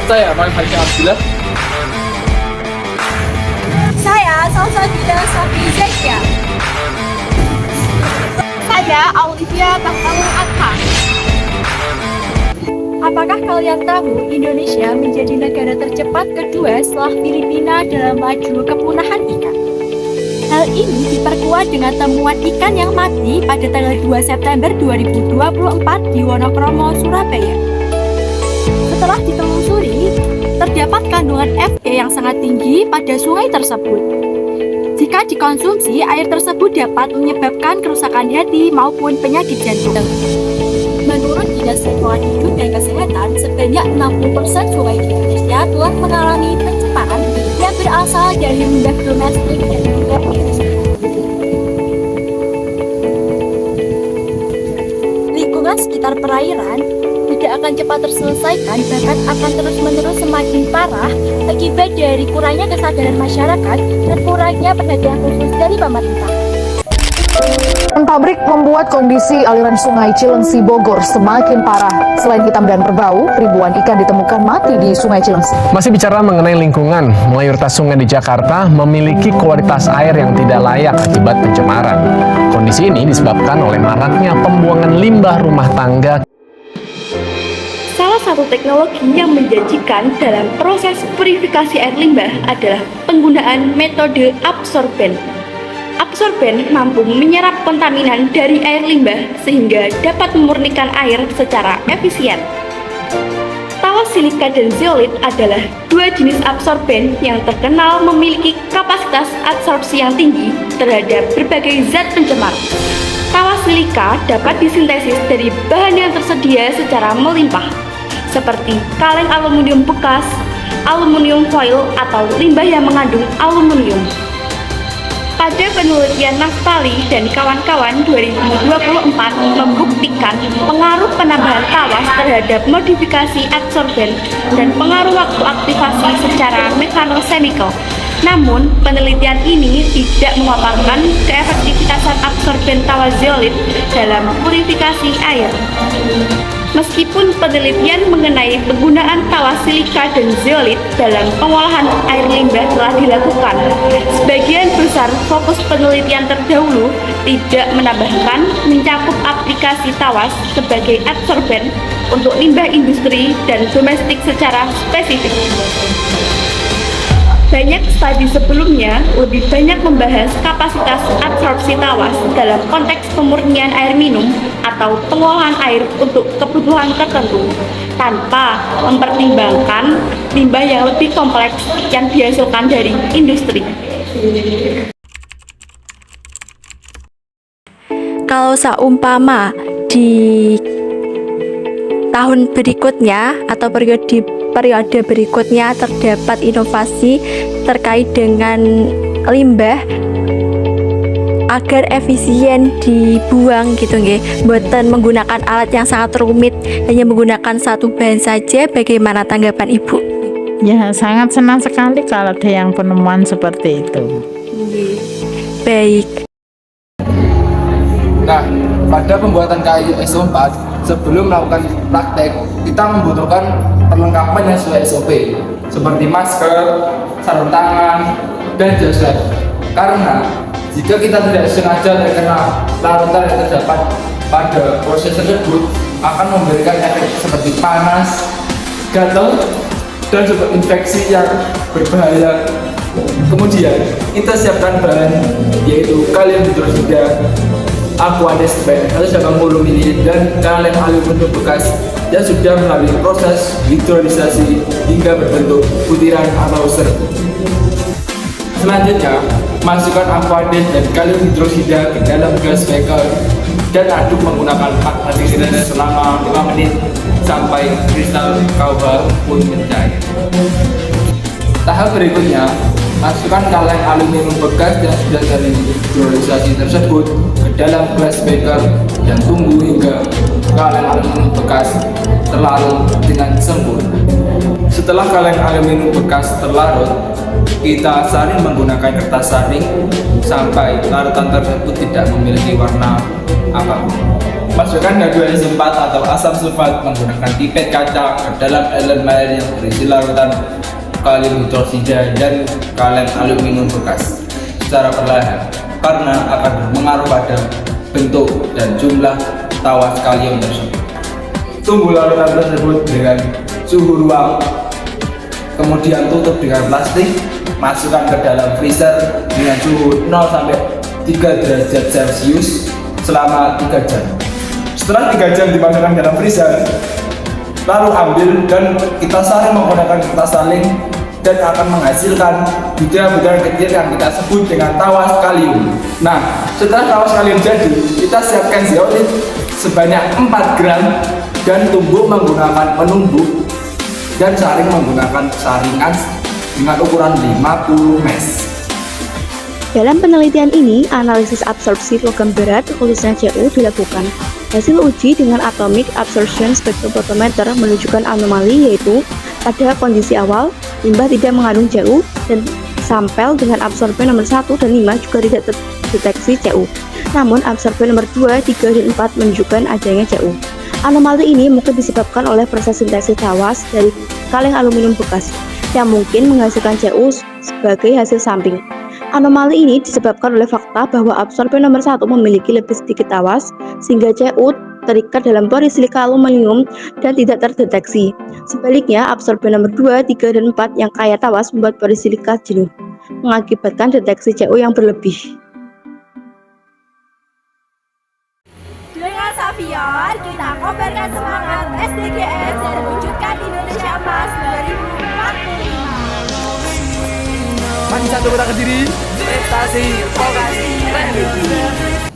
Saya Faisal Abdillah. Saya Salsabila Safi Zakia. Saya Olivia Tahtaul Adha. Apakah kalian tahu Indonesia menjadi negara tercepat kedua setelah Filipina dalam laju kepunahan ikan? Hal ini diperkuat dengan temuan ikan yang mati pada tanggal 2 September 2024 di Wonokromo, Surabaya. Setelah ditelusuri, terdapat kandungan Fe yang sangat tinggi pada sungai tersebut. Jika dikonsumsi, air tersebut dapat menyebabkan kerusakan hati maupun penyakit jantung. Menurut Dinas Lingkungan Hidup dan Kesehatan, sebanyak 60% sungai di Indonesia telah mengalami pencemaran yang berasal dari limbah domestik dan limbah industri. Lingkungan sekitar perairan tidak akan cepat terselesaikan, bahkan akan terus-menerus semakin parah akibat dari kurangnya kesadaran masyarakat dan kurangnya perhatian khusus dari pemerintah. Pabrik membuat kondisi aliran sungai Cilengsi Bogor semakin parah. Selain hitam dan berbau, ribuan ikan ditemukan mati di sungai Cilengsi. Masih bicara mengenai lingkungan, mayoritas sungai di Jakarta memiliki kualitas air yang tidak layak akibat pencemaran. Kondisi ini disebabkan oleh maraknya pembuangan limbah rumah tangga. Salah satu teknologi yang menjanjikan dalam proses purifikasi air limbah adalah penggunaan metode absorben. Absorben mampu menyerap kontaminan dari air limbah sehingga dapat memurnikan air secara efisien. Tawas silika dan zeolit adalah dua jenis absorben yang terkenal memiliki kapasitas absorpsi yang tinggi terhadap berbagai zat pencemar. Tawas silika dapat disintesis dari bahan yang tersedia secara melimpah, seperti kaleng aluminium bekas, aluminium foil, atau limbah yang mengandung aluminium. Pada penelitian Naftali dan kawan-kawan 2024 membuktikan pengaruh penambahan tawas terhadap modifikasi absorben dan pengaruh waktu aktivasi secara mekanosemikal. Namun, penelitian ini tidak memaparkan keefektivitasan absorben tawas zeolit dalam purifikasi air. Meskipun penelitian mengenai penggunaan tawas silika dan zeolit dalam pengolahan air limbah telah dilakukan, sebagian besar fokus penelitian terdahulu tidak menambahkan mencakup aplikasi tawas sebagai absorben untuk limbah industri dan domestik secara spesifik. Banyak studi sebelumnya lebih banyak membahas kapasitas absorpsi tawas dalam konteks pemurnian air minum atau pengolahan air untuk kebutuhan tertentu, tanpa mempertimbangkan limbah yang lebih kompleks yang dihasilkan dari industri. Kalau seumpama di tahun berikutnya atau periode berikutnya terdapat inovasi terkait dengan limbah agar efisien dibuang gitu nggih, boten menggunakan alat yang sangat rumit, hanya menggunakan satu bahan saja. Bagaimana tanggapan Ibu? Ya, sangat senang sekali kalau ada yang penemuan seperti itu. Baik. Nah, pada pembuatan KAI SO4, sebelum melakukan praktek, kita membutuhkan perlengkapan yang sesuai SOP, seperti masker, sarung tangan, dan jas lab. Karena jika kita tidak sengaja terkena larutan yang terdapat pada proses tersebut, akan memberikan efek seperti panas, gatal, dan sumber infeksi yang berbahaya. Kemudian kita siapkan bahan, yaitu kalium hidrosida, Aquades Band 180 ml, dan kaleng aluminium bekas yang sudah melalui proses hidrolisasi hingga berbentuk butiran atau serbuk. Selanjutnya, masukkan Aquades dan kalium hidrosida ke dalam gas beker dan aduk menggunakan mati selama 5 menit sampai kristal KUH pun mencair. Tahap berikutnya, masukkan kaleng aluminium bekas yang sudah terhidrolisasi tersebut ke dalam gelas beker dan tunggu hingga kaleng aluminium bekas terlarut dengan sempurna. Setelah kaleng aluminium bekas terlarut, kita saring menggunakan kertas saring sampai larutan tersebut tidak memiliki warna apapun. Masukkan H2SO4 atau asam sulfat menggunakan pipet kaca ke dalam elemen air yang berisi larutan kalium hidroksida dan kalem aluminium bekas secara perlahan karena akan berpengaruh pada bentuk dan jumlah tawas kalium tersebut. Tunggu larutan tersebut dengan suhu ruang, kemudian tutup dengan plastik, masukkan ke dalam freezer dengan suhu 0 sampai 3 derajat Celcius selama 3 jam. Setelah 3 jam dimasukkan dalam freezer, lalu ambil dan kita saring menggunakan kertas saling dan akan menghasilkan butiran-butiran kecil yang kita sebut dengan tawas kalium. Nah, setelah tawas kalium jadi, kita siapkan zeolit sebanyak 4 gram dan tumbuk menggunakan penumbuk dan saring menggunakan saringan dengan ukuran 50 mes. Dalam penelitian ini, analisis absorpsi logam berat khususnya Cu dilakukan. Hasil uji dengan atomic absorption spectrophotometer menunjukkan anomali, yaitu pada kondisi awal limbah tidak mengandung Cu dan sampel dengan absorben nomor 1 dan 5 juga tidak terdeteksi Cu. Namun absorben nomor 2, 3, dan 4 menunjukkan adanya Cu. Anomali ini mungkin disebabkan oleh proses sintesis tawas dari kaleng aluminium bekas yang mungkin menghasilkan Cu sebagai hasil samping. Anomali ini disebabkan oleh fakta bahwa absorben nomor 1 memiliki lebih sedikit tawas sehingga Cu terikat dalam polisilika aluminium dan tidak terdeteksi. Sebaliknya, absorben nomor 2, 3, dan 4 yang kaya tawas membuat polisilika jenuh, mengakibatkan deteksi Cu yang berlebih. Dengan Savion, kita kobarkan semangat SDGs dan wujudkan Indonesia Emas 2045. Mari satu kota Kediri, prestasi vokasi teknik.